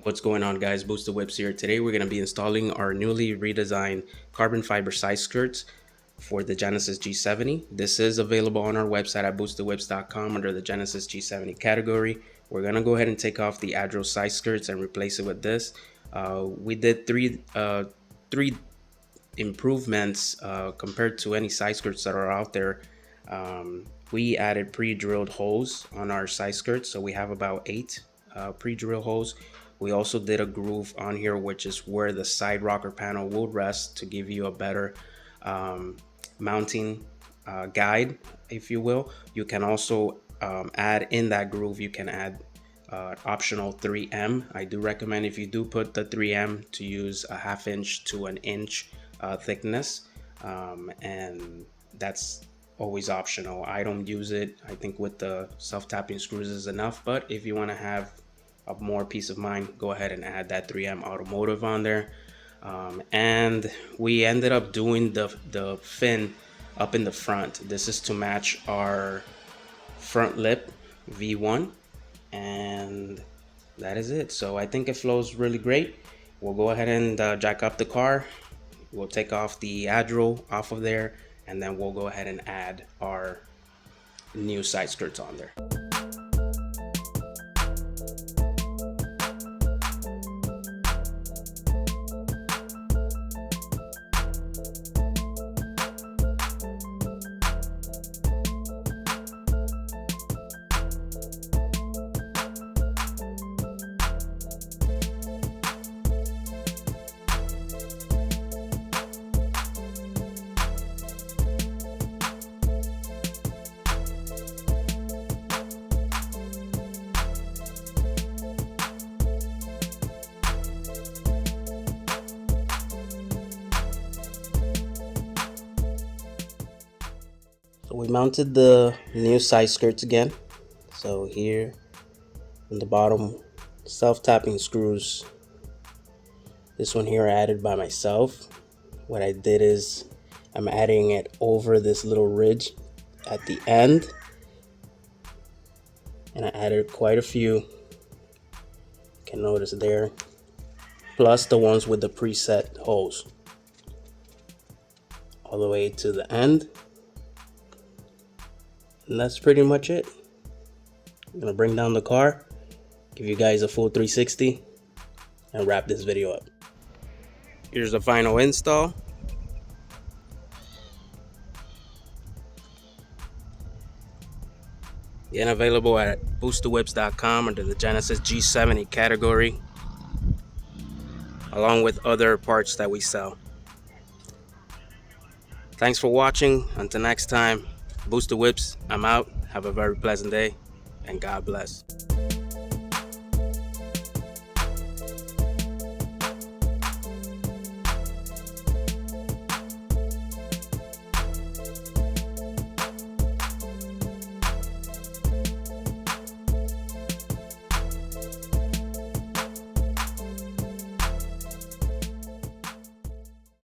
What's going on, guys? Booster Whips here. Today we're going to be installing our newly redesigned carbon fiber side skirts for the Genesis G70. This is available on our website at boosterwhips.com under the Genesis G70 category. We're going to go ahead and take off the Adro side skirts and replace it with this. We did three improvements compared to any side skirts that are out there. We added pre-drilled holes on our side skirts, so we have about 8 pre-drill holes. We also did a groove on here, which is where the side rocker panel will rest to give you a better mounting guide, if you will. You can also add in that groove, you can add optional 3M. I do recommend, if you do put the 3M, to use a 1/2 inch to 1 inch thickness, and that's always optional. I don't use it. I think with the self-tapping screws is enough, but if you want to have more peace of mind, go ahead and add that 3M automotive on there. And we ended up doing the fin up in the front. This is to match our front lip V1, and that is it. So I think it flows really great. We'll go ahead and jack up the car. We'll take off the Adro off of there, and then we'll go ahead and add our new side skirts on there. So we mounted the new side skirts again. So here in the bottom, self-tapping screws. This one here I added by myself. What I did is I'm adding it over this little ridge at the end, and I added quite a few. You can notice there, plus the ones with the preset holes all the way to the end. And that's pretty much it. I'm gonna bring down the car, give you guys a full 360, and wrap this video up. Here's the final install. Again, available at boosterwhips.com under the Genesis G70 category, along with other parts that we sell. Thanks for watching. Until next time, Booster Whips, I'm out. Have a very pleasant day, and God bless.